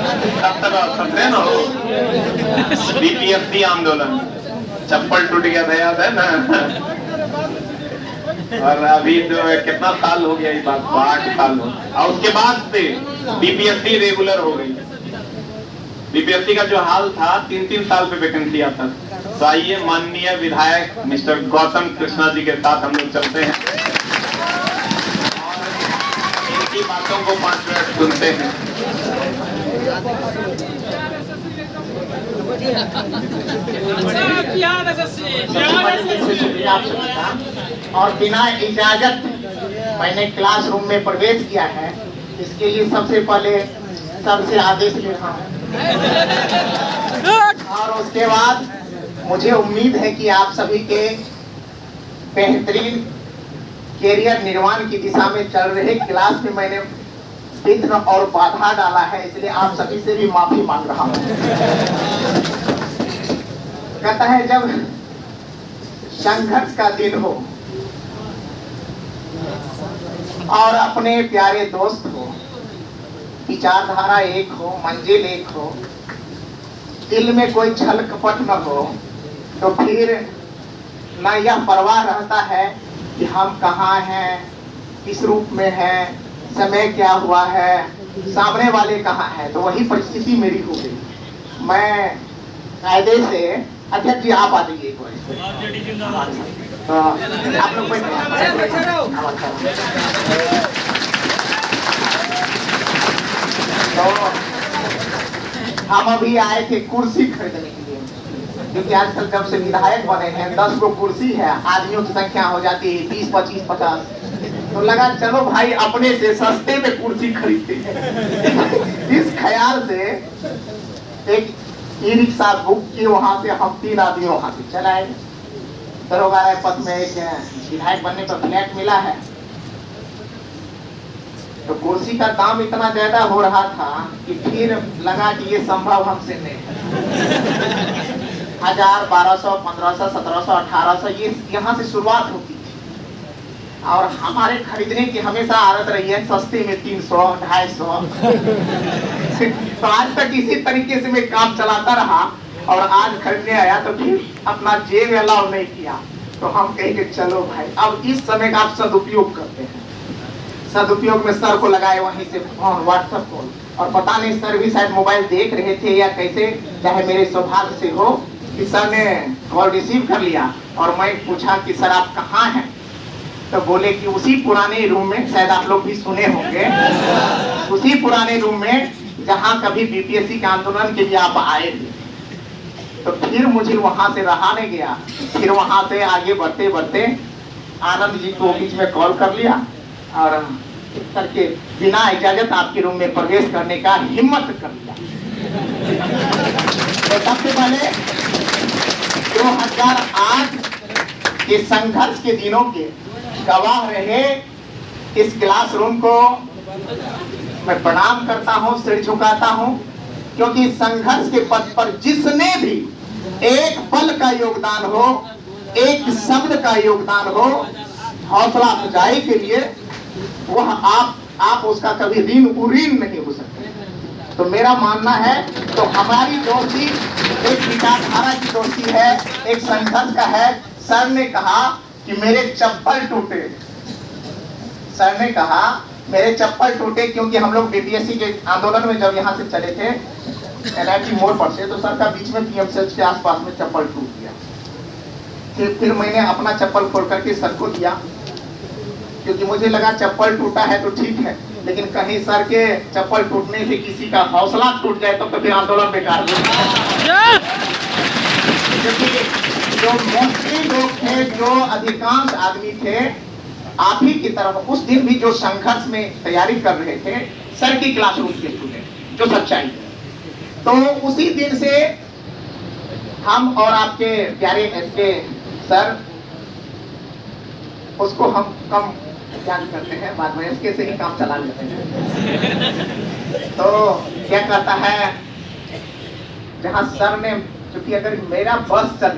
तब तक समझे ना बीपीएफसी आंदोलन, चप्पल टूट गया था, याद है ना। और अभी जो कितना साल हो गया ये बात, 8 साल हो, और उसके बाद से बीपीएससी रेगुलर हो गई। बीपीएससी का जो हाल था 3-3 साल पे वैकेंसी आता था। तो आइए माननीय विधायक मिस्टर गौतम कृष्णा जी के साथ हम लोग चलते हैं और इनकी बातों को 5 मिनट सुनते हैं। और बिना इजाजत मैंने क्लासरूम में प्रवेश किया है, इसके लिए सबसे पहले सबसे आदेश ले रहा हूँ। और उसके बाद मुझे उम्मीद है कि आप सभी के बेहतरीन कैरियर निर्माण की दिशा में चल रहे क्लास में मैंने विघ्न और बाधा डाला है, इसलिए आप सभी से भी माफी मांग रहा हूँ। कहता है जब संघर्ष का दिन हो और अपने प्यारे दोस्त हो, विचारधारा एक हो, मंजिल एक हो, दिल में कोई छल कपट न हो, तो फिर न यह परवाह रहता है कि हम कहाँ हैं, किस रूप में हैं, समय क्या हुआ है, सामने वाले कहाँ हैं। तो वही परिस्थिति मेरी हो गई। मैं कायदे से, अध्यक्ष जी आप आ जाइए एक बार, तो आप लोग तो हम अभी आए थे कुर्सी खरीदने के लिए, क्योंकि आजकल जब से विधायक बने हैं 10 गो कुर्सी है, आदमियों की संख्या हो जाती है 20, 25, 50। तो लगा चलो भाई अपने से सस्ते में कुर्सी खरीदते हैं। इस ख्याल से एक ई रिक्शा बुक की, वहां से हम 3 आदमी वहां से चलाए। दरोगा राय पथ में एक विधायक बनने पर फ्लैट मिला है, तो कुर्सी का दाम इतना ज्यादा हो रहा था कि फिर लगा कि ये संभव हमसे नहीं है। 1000, 1200, 1500, 1700, 1800 ये यहाँ से शुरुआत होती थी। और हमारे खरीदने की हमेशा आदत रही है सस्ते में 300, 250। तो आज तक इसी तरीके से मैं काम चलाता रहा, और आज खरीदने आया तो फिर अपना जेब अलाउ नहीं किया। तो हम कहेंगे चलो भाई अब इस समय का आप सदुपयोग करते हैं। सदुपयोग में सर को लगाए वहीं से फोन, व्हाट्सएप कॉल, और पता नहीं सर भी शायद मोबाइल देख रहे थे या कैसे, चाहे मेरे सौभाग्य से हो कि सर ने कॉल रिसीव कर लिया। और मैं पूछा कि सर आप कहाँ हैं, तो बोले कि उसी पुराने रूम में, शायद आप लोग भी सुने होंगे, उसी पुराने रूम में जहाँ कभी बीपीएससी के आंदोलन के लिए आप आए थे। तो फिर मुझे वहां से रहा नहीं गया, फिर वहां से आगे बढ़ते बढ़ते आनंद जी को बीच में कॉल कर लिया और करके बिना इजाजत आपके रूम में प्रवेश करने का हिम्मत कर लिया। तो सबसे पहले 2008 के संघर्ष के दिनों के गवाह रहे इस क्लासरूम को मैं प्रणाम करता हूँ, सिर झुकाता हूँ, क्योंकि संघर्ष के पथ पर जिसने भी एक पल का योगदान हो, एक शब्द का योगदान हो हौसला अफजाई के लिए, वह आप उसका कभी ऋण उऋण नहीं हो सकते। तो मेरा मानना है, तो हमारी दोस्ती एक विचारधारा की दोस्ती है, एक संघर्ष का है। सर ने कहा कि मेरे चप्पल टूटे, सर ने कहा मेरे चप्पल टूटे, क्योंकि हम लोग बीपीएससी के आंदोलन में जब यहाँ से चले थे एनआईटी मोड़ पर से, तो सर का बीच में पीएमसीएच के आसपास में चप्पल टूट गया। फिर मैंने अपना चप्पल खोल करके सर को दिया, क्योंकि मुझे लगा चप्पल टूटा है तो ठीक है, लेकिन कहीं सर के चप्पल टूटने से किसी का हौसला टूट जाए तो फिर आंदोलन बेकार हो। क्योंकि जो मोस्टली लोग थे, जो अधिकांश आदमी थे आप ही की तरफ, उस दिन भी जो संघर्ष में तैयारी कर रहे थे सर की क्लासरूम के स्टूडेंट, जो सच्चाई है। तो उसी दिन से हम और आपके प्यारे एसके सर, उसको हम कम ध्यान करते हैं, बाद में एसके से ही काम चला लेते हैं। तो क्या कहता है, जहां सर ने, क्योंकि अगर मेरा बस चल